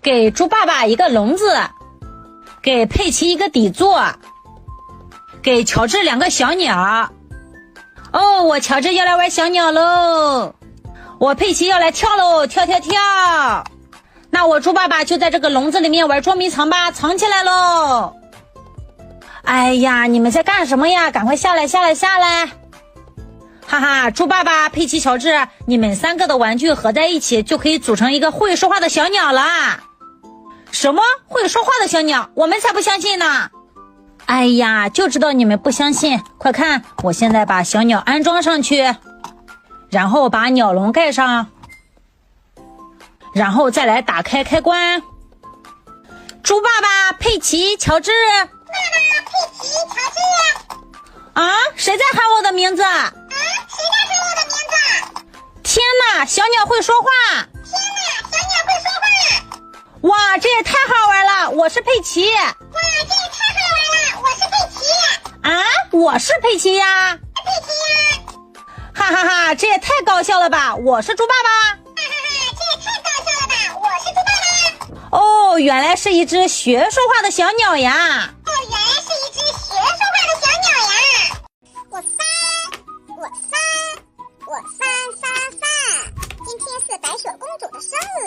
给猪爸爸一个笼子，给佩奇一个底座，给乔治2个小鸟。哦，我乔治要来玩小鸟喽，我佩奇要来跳喽，跳跳跳。那我猪爸爸就在这个笼子里面玩捉迷藏吧，藏起来喽。哎呀，你们在干什么呀？赶快下来下来下来。哈哈，猪爸爸、佩奇、乔治，你们3个的玩具合在一起就可以组成一个会说话的小鸟啦。什么？会说话的小鸟？我们才不相信呢。哎呀，就知道你们不相信。快看，我现在把小鸟安装上去，然后把鸟笼盖上，然后再来打开开关。猪爸爸、佩奇、乔治。爸爸、佩奇、乔治。啊，谁在喊我的名字？谁在喊我的名字？天哪，小鸟会说话！天哪，小鸟会说话！哇，这也太好玩了！我是佩奇。哇，这也太好玩了！我是佩奇。啊，我是佩奇呀！佩奇呀！哈哈哈，这也太搞笑了吧！我是猪爸爸。哈哈哈，这也太搞笑了吧！我是猪爸爸。哦，原来是一只学说话的小鸟呀！哦，原来是一只学说话的小鸟呀！今天是白雪公主的生日，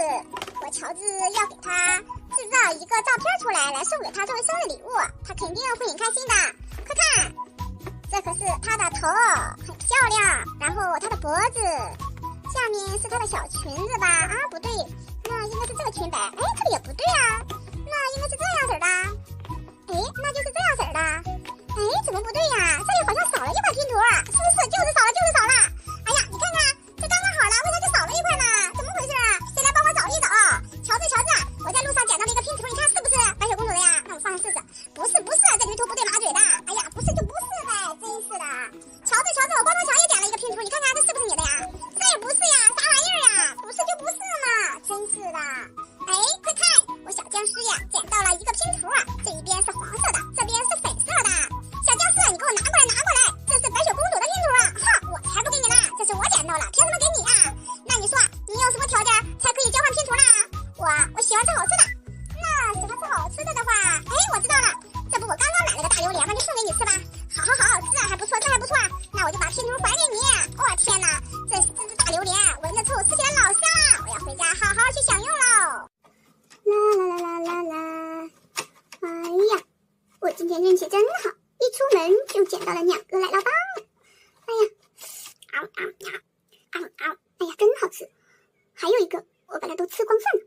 我乔治要给她制造一个照片出来送给她作为生日礼物，她肯定会很开心的。快看，这可是她的头，很漂亮，然后她的脖子，下面是她的小裙子吧？啊，不对，那应该是这个裙摆。哎，这个也不对啊，那应该是这样式的。哎，那就是这样式的。哎，怎么不对呀？这里好像少了一块拼图，是不是？就是少了，就是少了。哎呀，你看看，这刚刚好了，为啥就少了一块呢？怎么回事？谁来帮我找一找？乔治，我在路上捡到了一个拼图，你看是不是白雪公主的呀？那我放上试试。不是，这驴头不对马嘴的。哎呀，不是就不是呗，真是的。乔治，我光头强也捡了一个拼图，你看看这是不是你的呀？这也不是呀，啥玩意儿呀？不是就不是嘛，真是的。哎，快看，我小僵尸呀捡到了一个拼图，这一边是黄色的，这边是粉色的。小僵尸，你给我拿过来，这是白雪公主的拼图。哼，我才不给你呢，这是我捡到了，凭什么给你啊？那你说你有什么条件才可以交换拼图啦？我喜欢吃好吃的。那喜欢吃好吃的的话，哎，我知道了，这不我刚刚买了个大榴莲吗？就送给你吃吧。好，这还不错，那我就把拼图还给你。我天哪，这只大榴莲闻着臭，吃起来老香了，我要回家好好去享用喽。啦，哎呀，我今天运气真好，一出门就捡到了2个奶酪棒。哎呀，哎呀，真好吃。还有一个，我把它都吃光算了。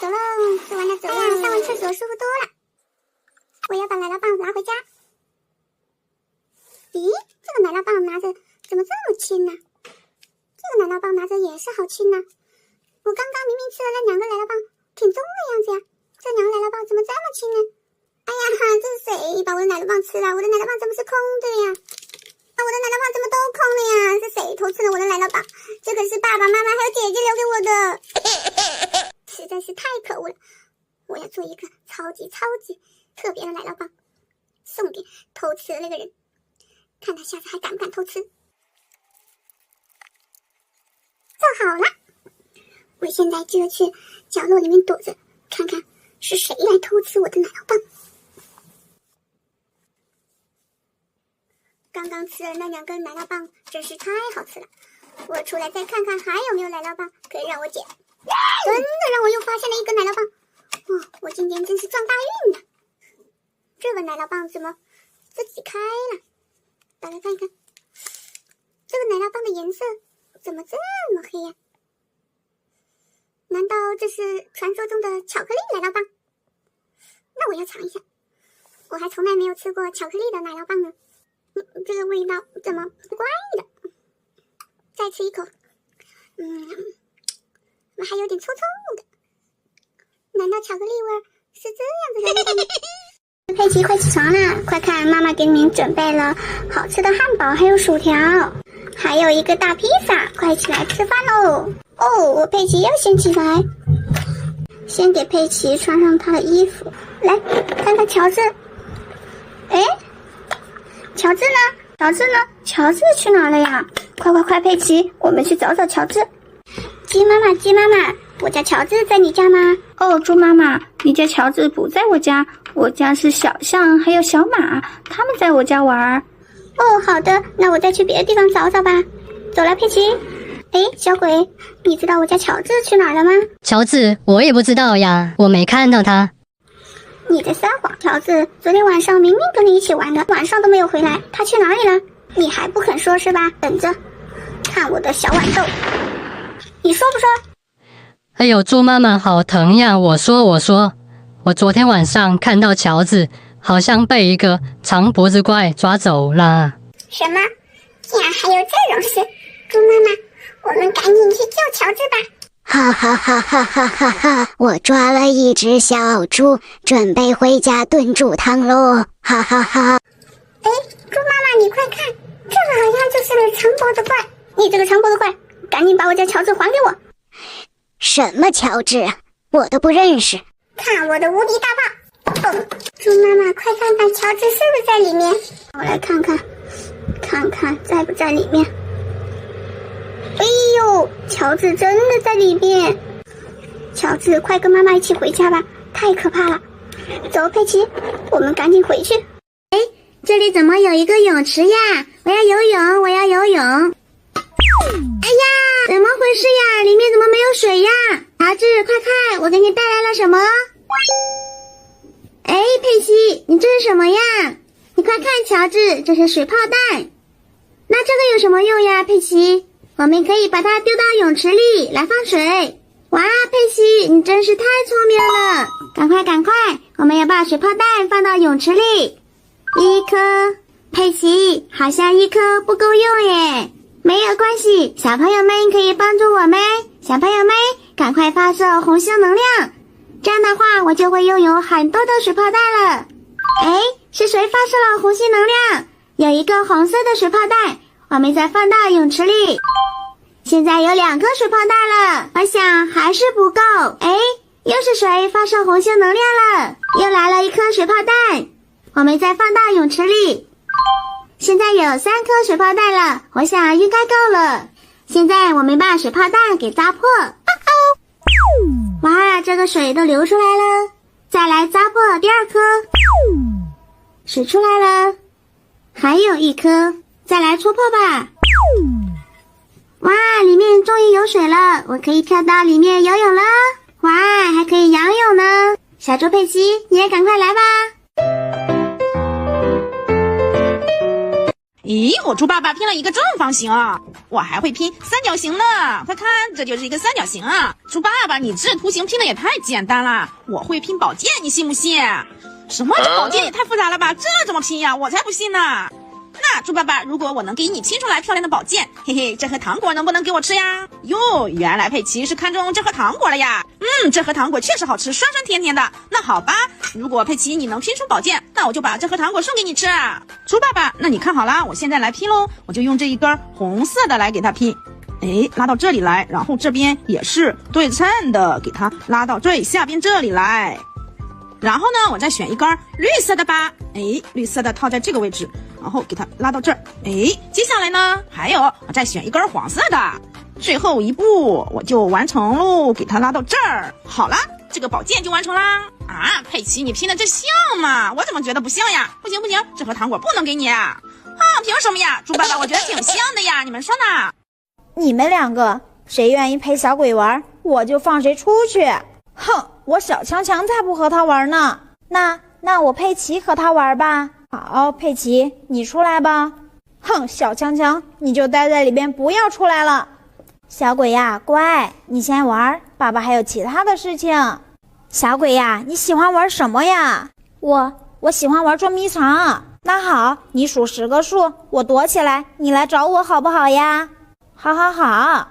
走喽，吃完了走呀，上完厕所舒服多了。我要把奶酪棒拿回家。咦，这个奶酪棒拿着怎么这么轻呢？这个奶酪棒拿着也是好轻呢。我刚刚明明吃了那2个奶酪棒，挺重的样子呀，这2个奶酪棒怎么这么轻呢？哎呀，这是谁把我的奶酪棒吃了？我的奶酪棒怎么是空的呀？啊，我的奶酪棒怎么都空了呀？是谁偷吃了我的奶酪棒？这可是爸爸妈妈还有姐姐留给我的，实在是太可恶了！我要做一个超级特别的奶酪棒，送给偷吃的那个人，看他下次还敢不敢偷吃。做好了，我现在就去角落里面躲着，看看是谁来偷吃我的奶酪棒。刚刚吃了那2根奶酪棒，真是太好吃了。我出来再看看还有没有奶酪棒可以让我捡。真的让我又发现了一根奶酪棒。我今天真是撞大运了。这个奶酪棒怎么自己开了？打开看一看，这个奶酪棒的颜色怎么这么黑呀？难道这是传说中的巧克力奶酪棒？那我要尝一下，我还从来没有吃过巧克力的奶酪棒呢。这个味道怎么怪的？再吃一口，怎么还有点臭臭的？难道巧克力味是这样子的味道吗？佩奇，快起床啦！快看，妈妈给你们准备了好吃的汉堡，还有薯条，还有一个大披萨，快起来吃饭喽！哦，我佩奇要先起来，先给佩奇穿上她的衣服。来，看看乔治。哎，乔治呢？乔治去哪了呀？快，佩奇，我们去找找乔治。鸡妈妈，我家乔治在你家吗？哦，猪妈妈，你家乔治不在我家，我家是小象还有小马，他们在我家玩。哦，好的，那我再去别的地方找找吧。走了，佩奇。哎，小鬼，你知道我家乔治去哪儿了吗？乔治，我也不知道呀，我没看到他。你在撒谎，乔治，昨天晚上明明跟你一起玩的，晚上都没有回来，他去哪里了？你还不肯说是吧？等着，看我的小豌豆，你说不说？哎呦，猪妈妈好疼呀！我说，我昨天晚上看到乔治好像被一个长脖子怪抓走了。什么？竟然还有这种事！猪妈妈，我们赶紧去救乔治吧！哈哈哈哈哈哈哈！我抓了一只小猪，准备回家炖猪汤喽！哈哈哈！哎，猪妈妈，你快看，这个好像就是那长脖子怪！你这个长脖子怪，赶紧把我家乔治还给我！什么乔治啊？我都不认识。看我的无敌大炮！猪妈妈，快看看乔治是不是在里面？我来看看，看看在不在里面。哎呦，乔治真的在里面！乔治，快跟妈妈一起回家吧，太可怕了！走，佩奇，我们赶紧回去。哎，这里怎么有一个泳池呀？我要游泳，我要游泳！哎呀，怎么回事呀？里面怎么没有水呀？乔治，快看，我给你带来了什么？哎，佩奇，你这是什么呀？你快看，乔治，这是水泡弹。那这个有什么用呀，佩奇？我们可以把它丢到泳池里来放水。哇，佩奇，你真是太聪明了！赶快，我们要把水泡弹放到泳池里。一颗，佩奇，好像一颗不够用耶。没有关系，小朋友们可以帮助我们。小朋友们，赶快发射红星能量，这样的话我就会拥有很多的水泡弹了。哎，是谁发射了红星能量？有一个红色的水泡弹，我们再放到泳池里。现在有2颗水泡弹了，我想还是不够。哎，又是谁发射红星能量了？又来了一颗水泡弹，我们再放到泳池里。现在有3颗水泡弹了，我想应该够了。现在我们把水泡弹给扎破。哇，这个水都流出来了。再来扎破第2颗，水出来了。还有1颗，再来戳破吧。哇，里面终于有水了，我可以跳到里面游泳了。哇，还可以仰泳呢。小猪佩奇，你也赶快来吧。咦，我猪爸爸拼了一个正方形啊，我还会拼三角形呢！快看，这就是一个三角形啊！猪爸爸，你这图形拼的也太简单了，我会拼宝剑，你信不信？什么？这宝剑也太复杂了吧？这怎么拼呀？我才不信呢！那猪爸爸，如果我能给你拼出来漂亮的宝剑，嘿嘿，这盒糖果能不能给我吃呀？哟，原来佩奇是看中这盒糖果了呀！这盒糖果确实好吃，酸酸甜甜的。那好吧，如果佩奇你能拼出宝剑，那我就把这盒糖果送给你吃。猪爸爸，那你看好了，我现在来拼喽，我就用这一根红色的来给它拼。哎，拉到这里来，然后这边也是对称的，给它拉到最下边这里来。然后呢，我再选一根绿色的吧。哎，绿色的套在这个位置，然后给它拉到这儿。哎，接下来呢，还有我再选一根黄色的，最后一步我就完成喽，给它拉到这儿。好了，这个宝剑就完成啦。啊，佩奇，你拼的这像吗？我怎么觉得不像呀？不行，这盒糖果不能给你啊！凭什么呀？猪爸爸，我觉得挺像的呀，你们说呢？你们2个谁愿意陪小鬼玩，我就放谁出去。哼，我小强强才不和他玩呢。那我佩奇和他玩吧。好，佩奇，你出来吧。哼，小强强，你就待在里边，不要出来了。小鬼呀，乖，你先玩，爸爸还有其他的事情。小鬼呀，你喜欢玩什么呀？我喜欢玩捉迷藏。那好，你数10个数，我躲起来，你来找我好不好呀？好。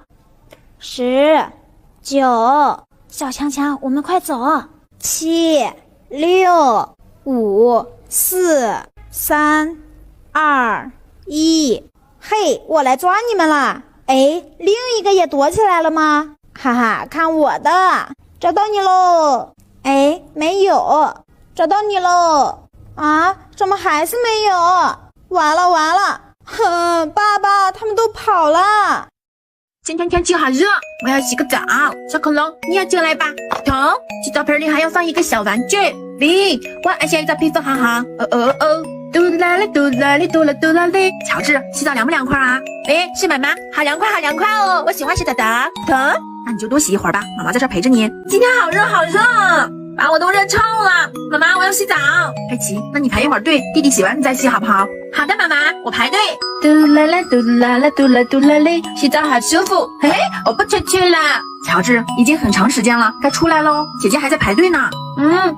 10、9，小强强，我们快走。7、6、5、4、3、2、1。嘿，我来抓你们了。哎，另一个也躲起来了吗？哈哈，看我的，找到你喽。哎，没有，找到你喽。啊，怎么还是没有？完了，哼，爸爸他们都跑了。今天天气好热，我要洗个澡。小恐龙，你也进来吧。彤，洗澡盆里还要放一个小玩具。哩，我按下一张披风，哈哈。嘟啦哩嘟啦哩嘟啦嘟啦哩。乔治，洗澡凉不凉快啊？喂，是妈妈，好凉快好凉快哦，我喜欢洗澡的。彤，那你就多洗一会儿吧，妈妈在这陪着你。今天好热好热，把我都热臭了。妈妈，我要洗澡。佩奇，那你排一会儿队，弟弟洗完你再洗好不好？好的，妈妈，我排队。嘟啦啦嘟啦啦嘟啦嘟啦哩，洗澡好舒服。嘿，我不出去了。乔治，已经很长时间了，该出来喽。姐姐还在排队呢。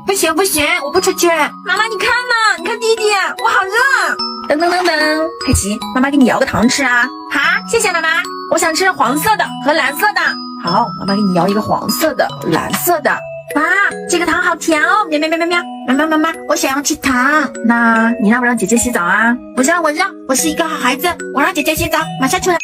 不行不行，我不出去。妈妈，你看呢？你看弟弟，我好热。噔噔噔噔，佩奇，妈妈给你摇个糖吃啊。好，谢谢妈妈。我想吃黄色的和蓝色的。好，妈妈给你摇一个黄色的、蓝色的。哇，这个糖好甜哦！喵喵喵喵喵！妈妈，我想要吃糖。那你让不让姐姐洗澡啊？我让，我是一个好孩子，我让姐姐洗澡，马上出来。